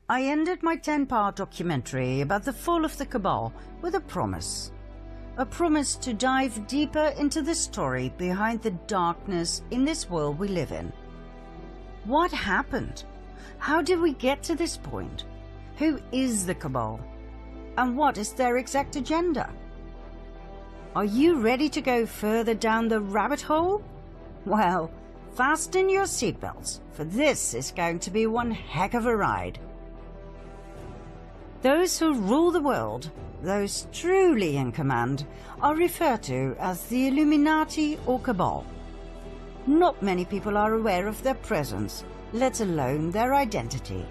I ended my 10-part documentary about the Fall of the Cabal with a promise. A promise to dive deeper into the story behind the darkness in this world we live in. What happened? How did we get to this point? Who is the Cabal? And what is their exact agenda? Are you ready to go further down the rabbit hole? Well, fasten your seatbelts, for this is going to be one heck of a ride. Those who rule the world, those truly in command, are referred to as the Illuminati or Cabal. Not many people are aware of their presence, let alone their identity.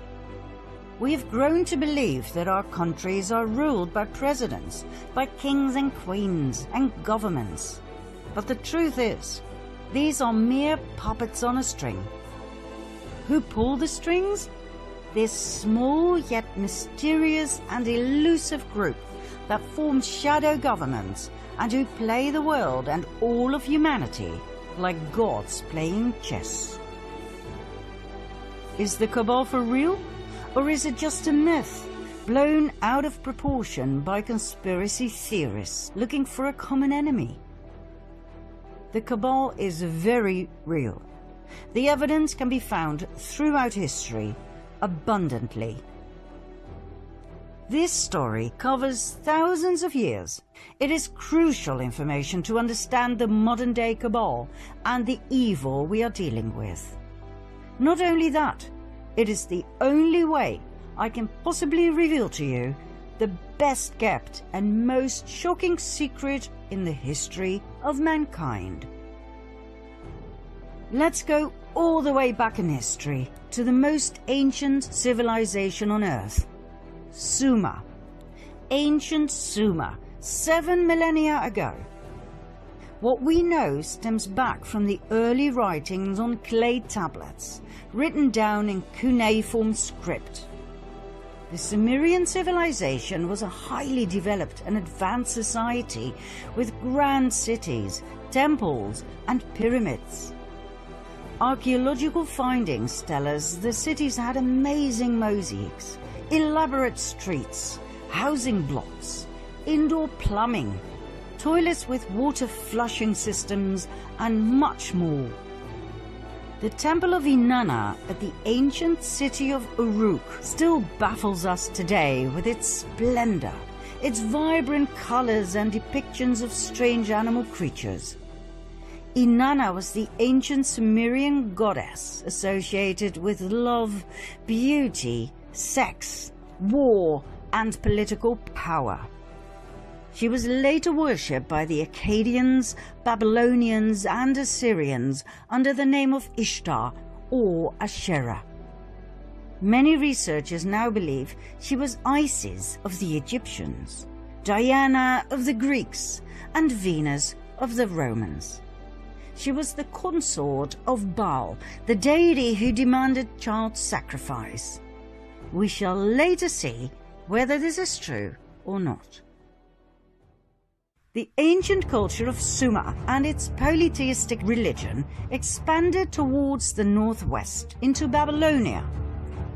We have grown to believe that our countries are ruled by presidents, by kings and queens and governments. But the truth is, these are mere puppets on a string. Who pull the strings? This small yet mysterious and elusive group that forms shadow governments and who play the world and all of humanity like gods playing chess. Is the Cabal for real? Or is it just a myth, blown out of proportion by conspiracy theorists looking for a common enemy? The Cabal is very real. The evidence can be found throughout history, abundantly. This story covers thousands of years. It is crucial information to understand the modern-day Cabal and the evil we are dealing with. Not only that, it is the only way I can possibly reveal to you the best kept and most shocking secret in the history of mankind. Let's go all the way back in history to the most ancient civilization on Earth, Sumer. Ancient Sumer, 7 millennia ago. What we know stems back from the early writings on clay tablets, written down in cuneiform script. The Sumerian civilization was a highly developed and advanced society with grand cities, temples, and pyramids. Archaeological findings tell us the cities had amazing mosaics, elaborate streets, housing blocks, indoor plumbing, toilets with water flushing systems, and much more. The temple of Inanna at the ancient city of Uruk still baffles us today with its splendor, its vibrant colors and depictions of strange animal creatures. Inanna was the ancient Sumerian goddess associated with love, beauty, sex, war, and political power. She was later worshipped by the Akkadians, Babylonians, and Assyrians under the name of Ishtar or Asherah. Many researchers now believe she was Isis of the Egyptians, Diana of the Greeks, and Venus of the Romans. She was the consort of Baal, the deity who demanded child sacrifice. We shall later see whether this is true or not. The ancient culture of Sumer and its polytheistic religion expanded towards the northwest into Babylonia,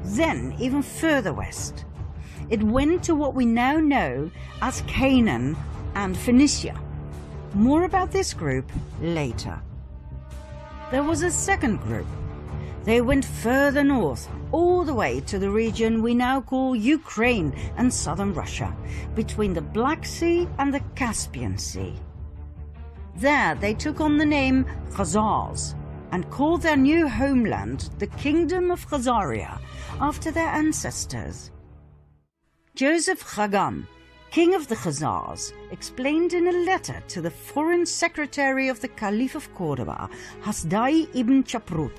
then even further west. It went to what we now know as Canaan and Phoenicia. More about this group later. There was a second group. They went further north, all the way to the region we now call Ukraine and southern Russia, between the Black Sea and the Caspian Sea. There they took on the name Khazars and called their new homeland the Kingdom of Khazaria after their ancestors. Joseph Chagam, king of the Khazars, explained in a letter to the foreign secretary of the Caliph of Cordoba, Hasdai ibn Chaprut,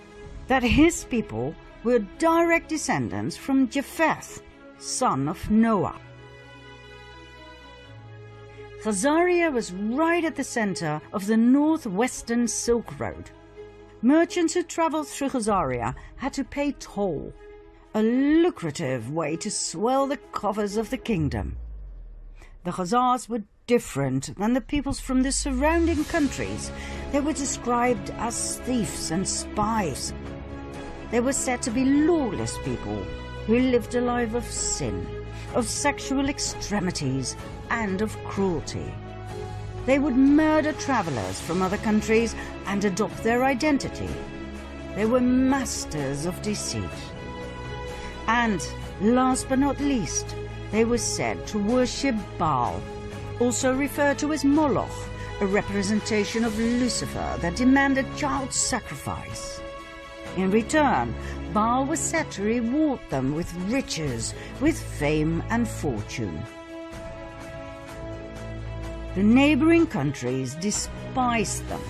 that his people were direct descendants from Japheth, son of Noah. Khazaria was right at the center of the northwestern Silk Road. Merchants who traveled through Khazaria had to pay toll, a lucrative way to swell the coffers of the kingdom. The Khazars were different than the peoples from the surrounding countries. They were described as thieves and spies. They were said to be lawless people who lived a life of sin, of sexual extremities, and of cruelty. They would murder travelers from other countries and adopt their identity. They were masters of deceit. And, last but not least, they were said to worship Baal, also referred to as Moloch, a representation of Lucifer that demanded child sacrifice. In return, Baal was said to reward them with riches, with fame and fortune. The neighboring countries despised them.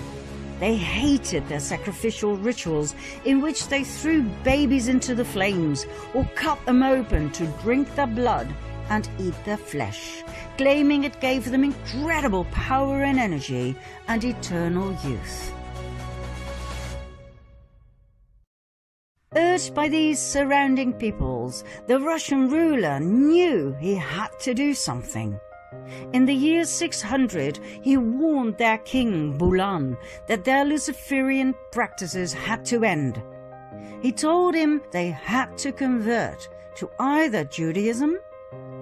They hated their sacrificial rituals in which they threw babies into the flames or cut them open to drink their blood and eat their flesh, claiming it gave them incredible power and energy and eternal youth. Urged by these surrounding peoples, the Russian ruler knew he had to do something. In the year 600, he warned their king, Bulan, that their Luciferian practices had to end. He told him they had to convert to either Judaism,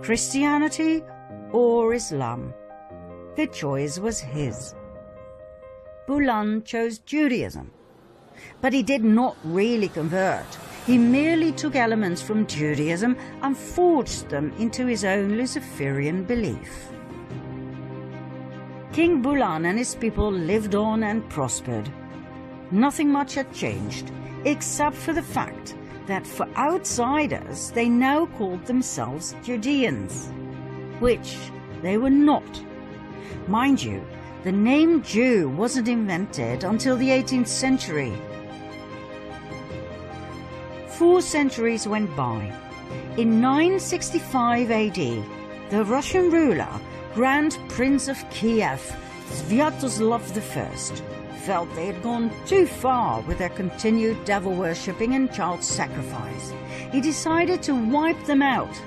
Christianity, or Islam. The choice was his. Bulan chose Judaism. But he did not really convert. He merely took elements from Judaism and forged them into his own Luciferian belief. King Bulan and his people lived on and prospered. Nothing much had changed, except for the fact that for outsiders they now called themselves Judeans, which they were not. Mind you, the name Jew wasn't invented until the 18th century. 4 centuries went by. In 965 AD, the Russian ruler, Grand Prince of Kiev, Sviatoslav I, felt they had gone too far with their continued devil-worshipping and child sacrifice. He decided to wipe them out.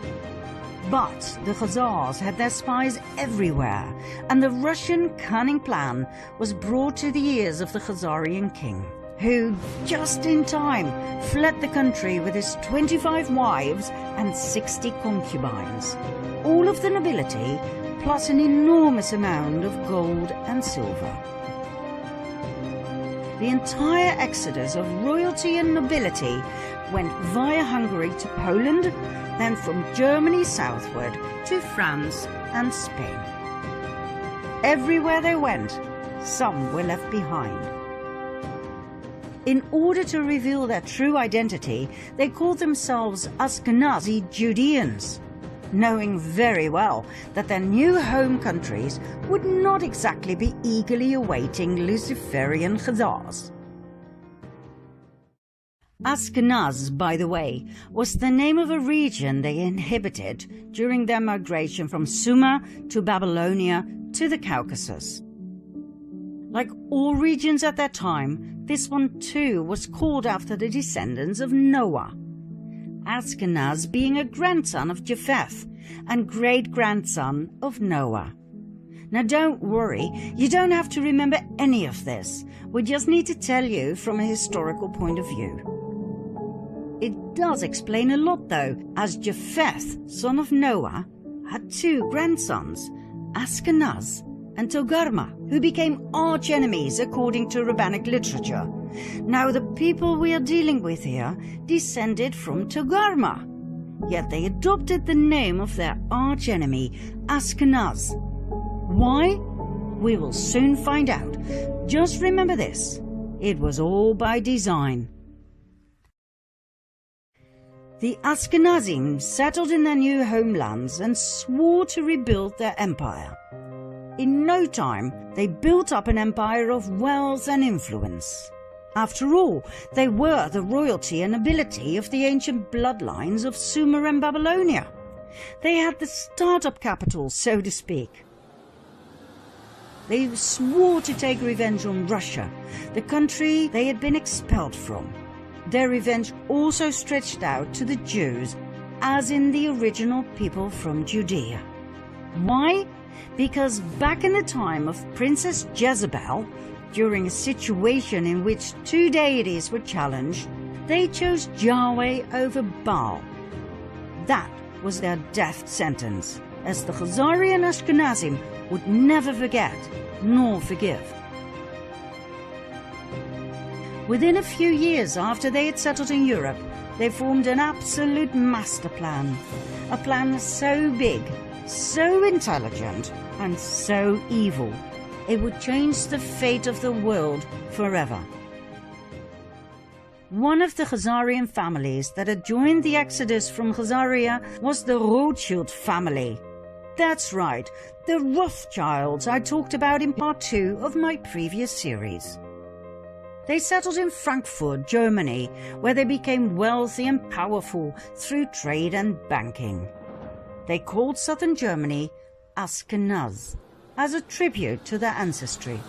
But the Khazars had their spies everywhere, and the Russian cunning plan was brought to the ears of the Khazarian king, who, just in time, fled the country with his 25 wives and 60 concubines, all of the nobility, plus an enormous amount of gold and silver. The entire exodus of royalty and nobility went via Hungary to Poland, then from Germany southward to France and Spain. Everywhere they went, some were left behind. In order to reveal their true identity, they called themselves Ashkenazi Judeans, knowing very well that their new home countries would not exactly be eagerly awaiting Luciferian Khazars. Ashkenaz, by the way, was the name of a region they inhabited during their migration from Sumer to Babylonia to the Caucasus. Like all regions at that time, this one too was called after the descendants of Noah, Ashkenaz being a grandson of Japheth and great-grandson of Noah. Now don't worry, you don't have to remember any of this. We just need to tell you from a historical point of view. It does explain a lot though, as Japheth, son of Noah, had 2 grandsons, Ashkenaz and Togarma, who became arch-enemies according to rabbinic literature. Now the people we are dealing with here descended from Togarma, yet they adopted the name of their arch-enemy, Ashkenaz. Why? We will soon find out. Just remember this, it was all by design. The Ashkenazim settled in their new homelands and swore to rebuild their empire. In no time, they built up an empire of wealth and influence. After all, they were the royalty and nobility of the ancient bloodlines of Sumer and Babylonia. They had the startup capital, so to speak. They swore to take revenge on Russia, the country they had been expelled from. Their revenge also stretched out to the Jews, as in the original people from Judea. Why? Because back in the time of Princess Jezebel, during a situation in which 2 deities were challenged, they chose Yahweh over Baal. That was their death sentence, as the Khazari and Ashkenazim would never forget nor forgive. Within a few years after they had settled in Europe, they formed an absolute master plan. A plan so big, so intelligent, and so evil, it would change the fate of the world forever. One of the Khazarian families that had joined the exodus from Khazaria was the Rothschild family. That's right, the Rothschilds I talked about in part 2 of my previous series. They settled in Frankfurt, Germany, where they became wealthy and powerful through trade and banking. They called southern Germany Ashkenaz, as a tribute to their ancestry.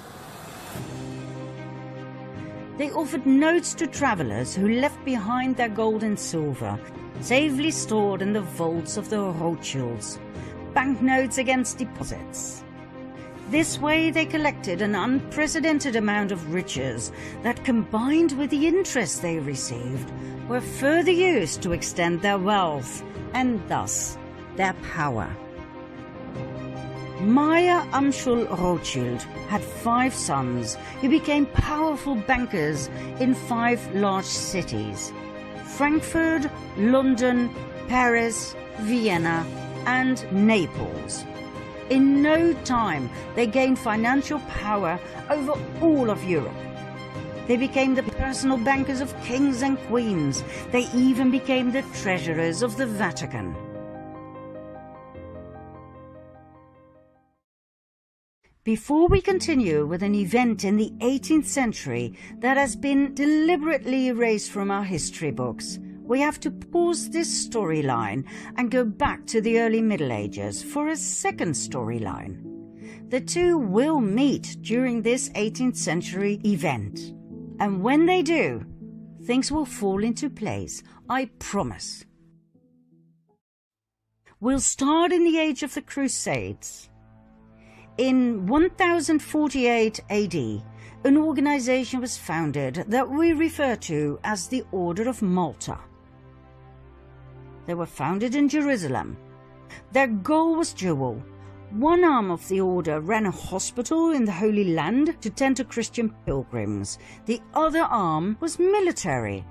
They offered notes to travelers who left behind their gold and silver, safely stored in the vaults of the Rothschilds, banknotes against deposits. This way they collected an unprecedented amount of riches that, combined with the interest they received, were further used to extend their wealth and thus their power. Meyer Amschel Rothschild had 5 sons who became powerful bankers in 5 large cities: Frankfurt, London, Paris, Vienna, and Naples. In no time, they gained financial power over all of Europe. They became the personal bankers of kings and queens. They even became the treasurers of the Vatican. Before we continue with an event in the 18th century that has been deliberately erased from our history books, we have to pause this storyline and go back to the early Middle Ages for a second storyline. The two will meet during this 18th century event, and when they do, things will fall into place, I promise. We'll start in the age of the Crusades. In 1048 AD, an organization was founded that we refer to as the Order of Malta. They were founded in Jerusalem. Their goal was dual. One arm of the order ran a hospital in the Holy Land to tend to Christian pilgrims. The other arm was military,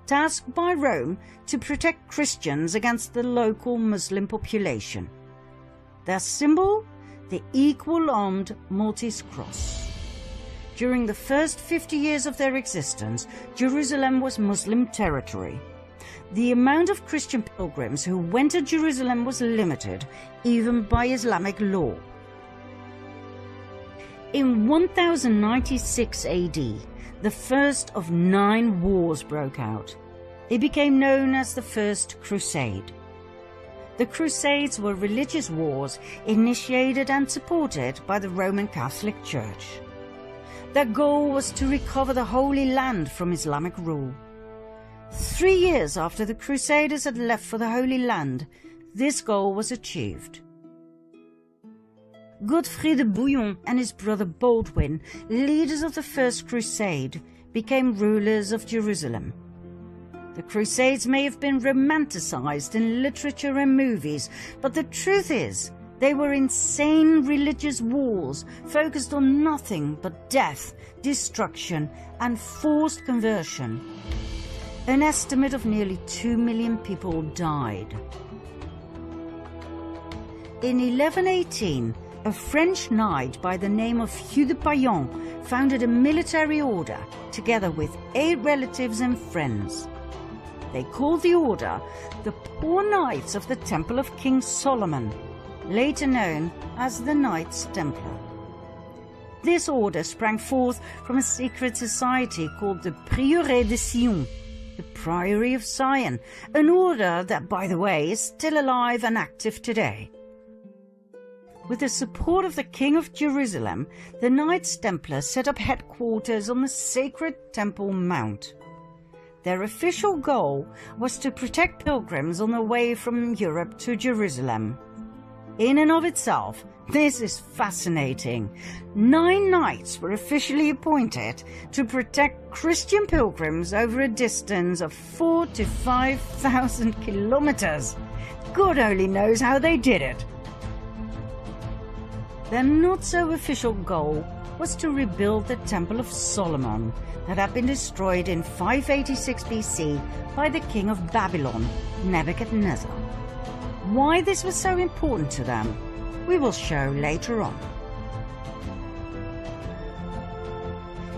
tasked by Rome to protect Christians against the local Muslim population. Their symbol? The equal-armed Maltese cross. During the first 50 years of their existence, Jerusalem was Muslim territory. The amount of Christian pilgrims who went to Jerusalem was limited, even by Islamic law. In 1096 AD, the first of 9 wars broke out. It became known as the First Crusade. The Crusades were religious wars initiated and supported by the Roman Catholic Church. Their goal was to recover the Holy Land from Islamic rule. 3 years after the Crusaders had left for the Holy Land, this goal was achieved. Godfrey de Bouillon and his brother Baldwin, leaders of the First Crusade, became rulers of Jerusalem. The Crusades may have been romanticized in literature and movies, but the truth is, they were insane religious wars focused on nothing but death, destruction, and forced conversion. An estimate of nearly 2 million people died. In 1118, a French knight by the name of Hugh de Payan founded a military order together with 8 relatives and friends. They called the order the Poor Knights of the Temple of King Solomon, later known as the Knights Templar. This order sprang forth from a secret society called the Prieuré de Sion, the Priory of Zion, an order that, by the way, is still alive and active today. With the support of the King of Jerusalem, the Knights Templar set up headquarters on the sacred Temple Mount. Their official goal was to protect pilgrims on their way from Europe to Jerusalem. In and of itself, this is fascinating. 9 knights were officially appointed to protect Christian pilgrims over a distance of 4,000 to 5,000 kilometers. God only knows how they did it. Their not-so-official goal was to rebuild the Temple of Solomon that had been destroyed in 586 BC by the king of Babylon, Nebuchadnezzar. Why this was so important to them, we will show later on.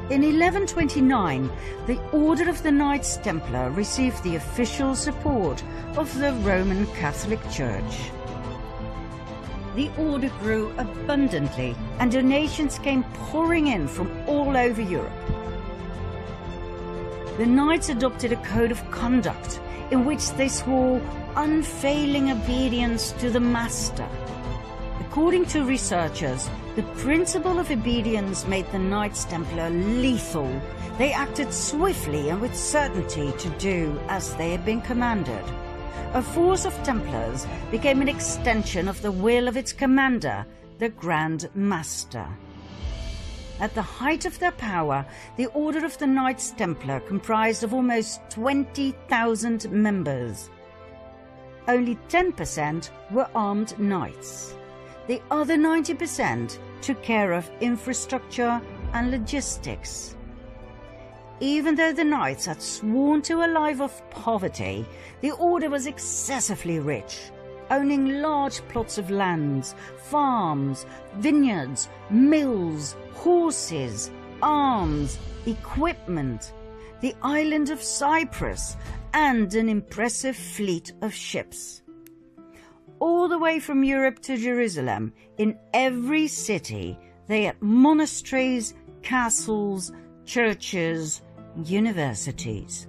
In 1129, the Order of the Knights Templar received the official support of the Roman Catholic Church. The order grew abundantly, and donations came pouring in from all over Europe. The knights adopted a code of conduct in which they swore unfailing obedience to the master. According to researchers, the principle of obedience made the Knights Templar lethal. They acted swiftly and with certainty to do as they had been commanded. A force of Templars became an extension of the will of its commander, the Grand Master. At the height of their power, the Order of the Knights Templar comprised of almost 20,000 members. Only 10% were armed knights. The other 90% took care of infrastructure and logistics. Even though the knights had sworn to a life of poverty, the order was excessively rich, owning large plots of lands, farms, vineyards, mills, horses, arms, equipment, the island of Cyprus, and an impressive fleet of ships. All the way from Europe to Jerusalem, in every city, they had monasteries, castles, churches, universities.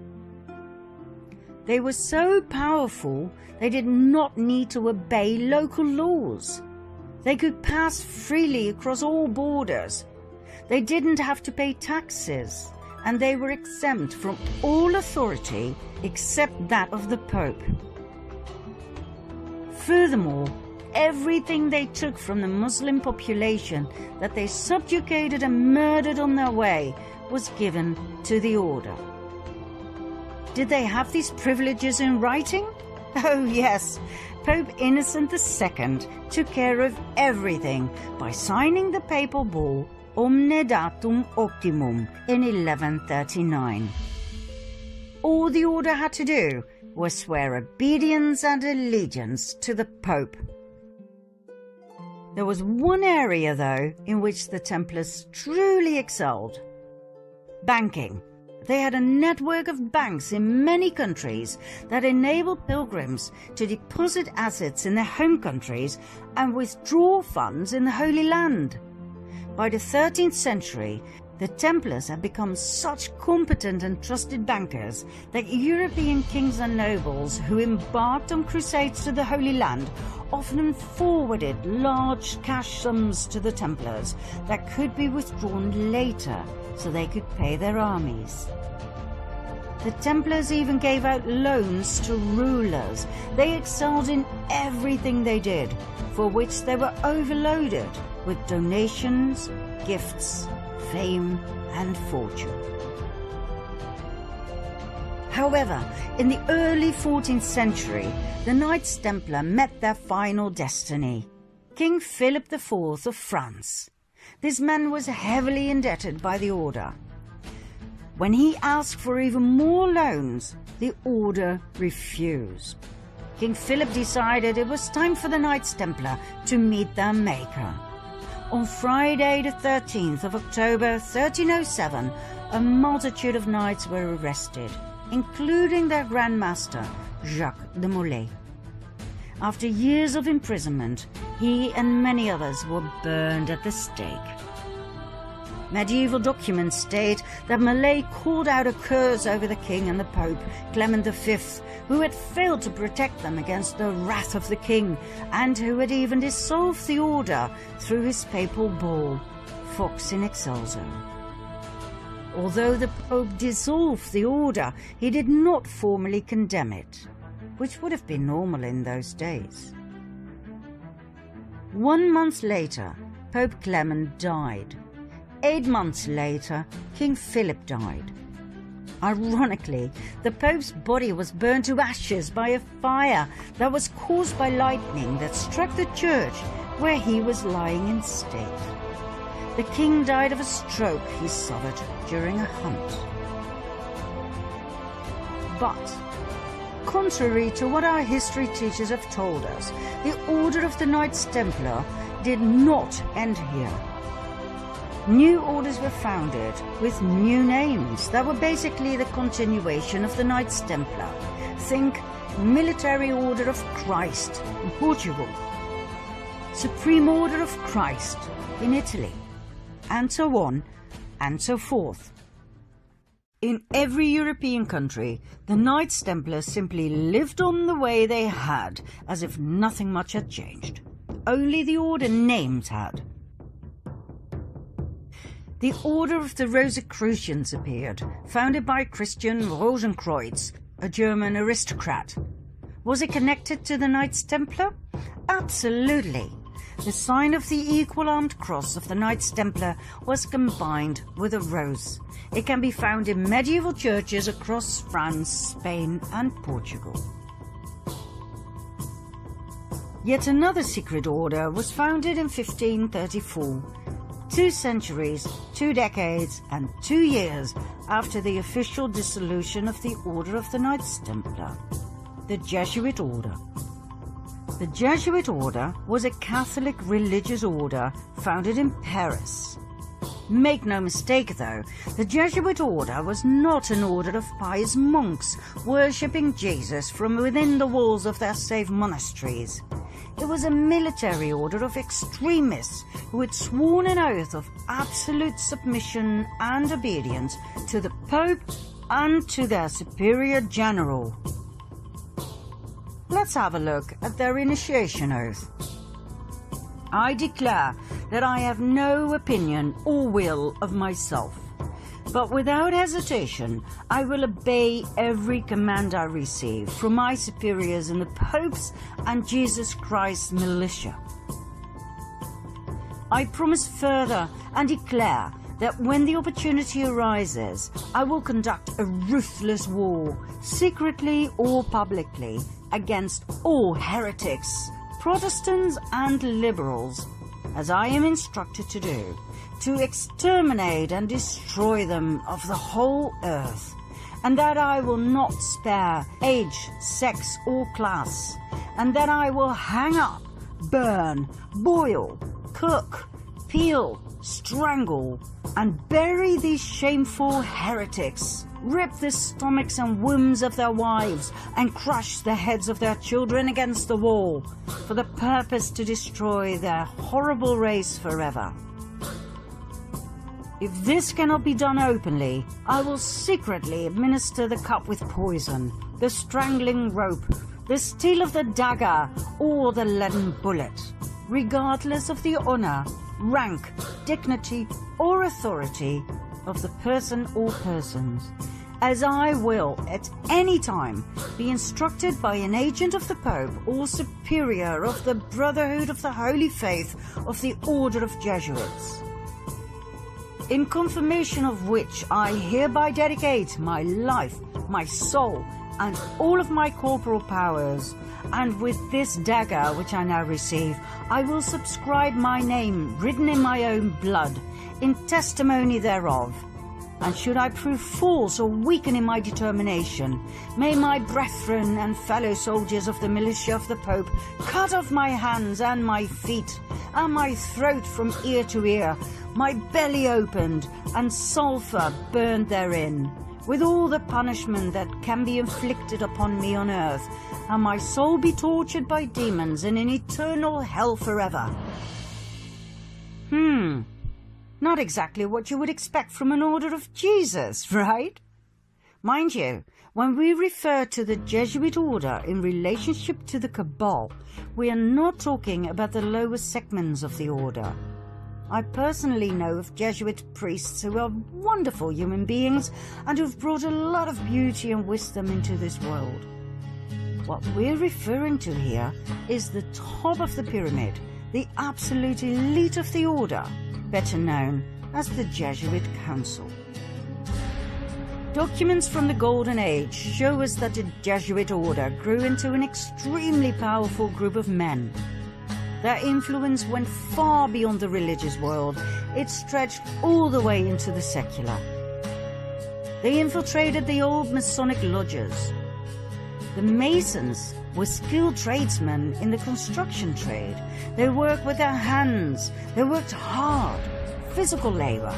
They were so powerful, they did not need to obey local laws. They could pass freely across all borders. They didn't have to pay taxes, and they were exempt from all authority except that of the Pope. Furthermore, everything they took from the Muslim population that they subjugated and murdered on their way was given to the order. Did they have these privileges in writing? Oh yes, Pope Innocent II took care of everything by signing the papal bull Omne Datum Optimum in 1139. All the order had to do was swear obedience and allegiance to the Pope. There was one area, though, in which the Templars truly excelled: banking. They had a network of banks in many countries that enabled pilgrims to deposit assets in their home countries and withdraw funds in the Holy Land. By the 13th century, the Templars had become such competent and trusted bankers that European kings and nobles who embarked on crusades to the Holy Land often forwarded large cash sums to the Templars that could be withdrawn later so they could pay their armies. The Templars even gave out loans to rulers. They excelled in everything they did, for which they were overloaded with donations, gifts, fame, and fortune. However, in the early 14th century, the Knights Templar met their final destiny: King Philip IV of France. This man was heavily indebted by the order. When he asked for even more loans, the order refused. King Philip decided it was time for the Knights Templar to meet their maker. On Friday the 13th of October 1307, a multitude of knights were arrested, including their Grand Master, Jacques de Molay. After years of imprisonment, he and many others were burned at the stake. Medieval documents state that Molay called out a curse over the king and the Pope, Clement V, who had failed to protect them against the wrath of the king, and who had even dissolved the order through his papal bull, Vox in Excelso. Although the Pope dissolved the order, he did not formally condemn it, which would have been normal in those days. 1 month later, Pope Clement died. 8 months later, King Philip died. Ironically, the Pope's body was burned to ashes by a fire that was caused by lightning that struck the church where he was lying in state. The king died of a stroke he suffered during a hunt. But, contrary to what our history teachers have told us, the Order of the Knights Templar did not end here. New orders were founded with new names that were basically the continuation of the Knights Templar. Think Military Order of Christ in Portugal, Supreme Order of Christ in Italy, and so on and so forth. In every European country, the Knights Templar simply lived on the way they had, as if nothing much had changed. Only the order names had. The Order of the Rosicrucians appeared, founded by Christian Rosenkreuz, a German aristocrat. Was it connected to the Knights Templar? Absolutely. The sign of the equal-armed cross of the Knights Templar was combined with a rose. It can be found in medieval churches across France, Spain, and Portugal. Yet another secret order was founded in 1534. 2 centuries, 2 decades, and 2 years after the official dissolution of the Order of the Knights Templar, the Jesuit Order. The Jesuit Order was a Catholic religious order founded in Paris. Make no mistake though, the Jesuit Order was not an order of pious monks worshipping Jesus from within the walls of their safe monasteries. It was a military order of extremists who had sworn an oath of absolute submission and obedience to the Pope and to their superior general. Let's have a look at their initiation oath. I declare that I have no opinion or will of myself, but without hesitation I will obey every command I receive from my superiors in the Pope's and Jesus Christ's militia. I promise further and declare that when the opportunity arises, I will conduct a ruthless war, secretly or publicly, against all heretics, Protestants and liberals, as I am instructed to do, to exterminate and destroy them of the whole earth, and that I will not spare age, sex, or class, and that I will hang up, burn, boil, cook, peel, strangle, and bury these shameful heretics, rip the stomachs and wombs of their wives, and crush the heads of their children against the wall, for the purpose to destroy their horrible race forever. If this cannot be done openly, I will secretly administer the cup with poison, the strangling rope, the steel of the dagger, or the leaden bullet, regardless of the honor, rank, dignity, or authority of the person or persons, as I will at any time be instructed by an agent of the Pope or superior of the Brotherhood of the Holy Faith of the Order of Jesuits. In confirmation of which I hereby dedicate my life, my soul, and all of my corporal powers, and with this dagger which I now receive, I will subscribe my name written in my own blood, in testimony thereof. And should I prove false or weaken in my determination, may my brethren and fellow soldiers of the militia of the Pope cut off my hands and my feet, and my throat from ear to ear, my belly opened, and sulphur burned therein, with all the punishment that can be inflicted upon me on earth, and my soul be tortured by demons in an eternal hell forever. Not exactly what you would expect from an order of Jesus, right? Mind you, when we refer to the Jesuit order in relationship to the Cabal, we are not talking about the lower segments of the order. I personally know of Jesuit priests who are wonderful human beings and who've brought a lot of beauty and wisdom into this world. What we're referring to here is the top of the pyramid, the absolute elite of the order, better known as the Jesuit Council. Documents from the Golden Age show us that the Jesuit order grew into an extremely powerful group of men. Their influence went far beyond the religious world. It stretched all the way into the secular. They infiltrated the old Masonic lodges. The Masons were skilled tradesmen in the construction trade. They worked with their hands. They worked hard, physical labor.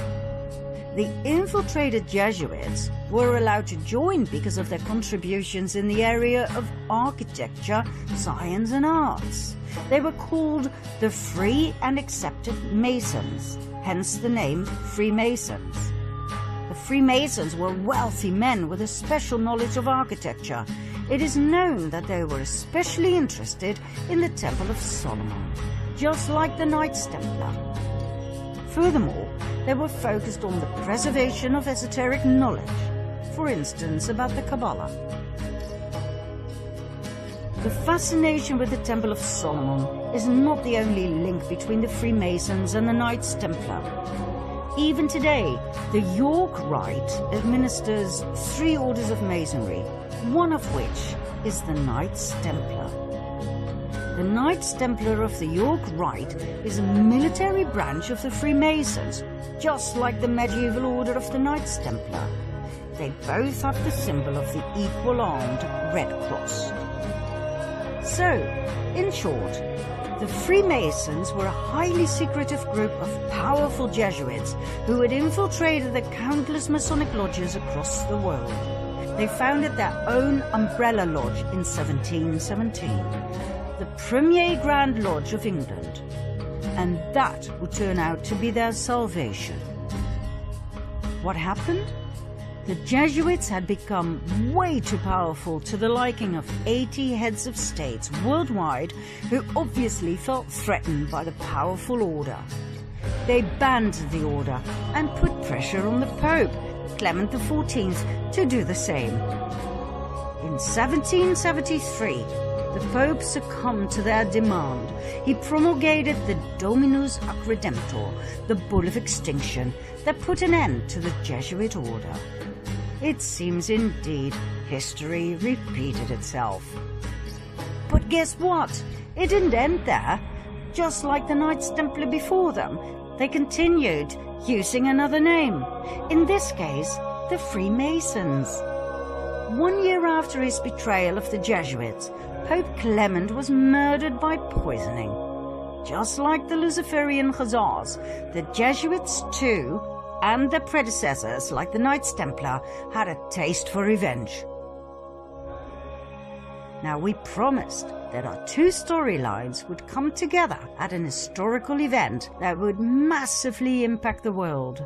The infiltrated Jesuits were allowed to join because of their contributions in the area of architecture, science and arts. They were called the Free and Accepted Masons, hence the name Freemasons. The Freemasons were wealthy men with a special knowledge of architecture. It is known that they were especially interested in the Temple of Solomon, just like the Knights Templar. Furthermore, they were focused on the preservation of esoteric knowledge, for instance about the Kabbalah. The fascination with the Temple of Solomon is not the only link between the Freemasons and the Knights Templar. Even today, the York Rite administers 3 orders of Masonry, one of which is the Knights Templar. The Knights Templar of the York Rite is a military branch of the Freemasons, just like the medieval order of the Knights Templar. They both have the symbol of the equal-armed Red Cross. So, in short, the Freemasons were a highly secretive group of powerful Jesuits who had infiltrated the countless Masonic lodges across the world. They founded their own umbrella lodge in 1717, the Premier Grand Lodge of England, and that would turn out to be their salvation. What happened? The Jesuits had become way too powerful to the liking of 80 heads of states worldwide who obviously felt threatened by the powerful order. They banned the order and put pressure on the Pope, Clement XIV, to do the same. In 1773, the Pope succumbed to their demand. He promulgated the Dominus Ac Redemptor, the Bull of Extinction, that put an end to the Jesuit order. It seems indeed history repeated itself. But guess what? It didn't end there. Just like the Knights Templar before them, they continued using another name. In this case, the Freemasons. 1 year after his betrayal of the Jesuits, Pope Clement was murdered by poisoning. Just like the Luciferian Khazars, the Jesuits too, and their predecessors like the Knights Templar, had a taste for revenge. Now, we promised that our 2 storylines would come together at an historical event that would massively impact the world.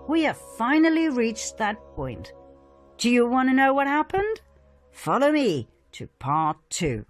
We have finally reached that point. Do you want to know what happened? Follow me to part 2.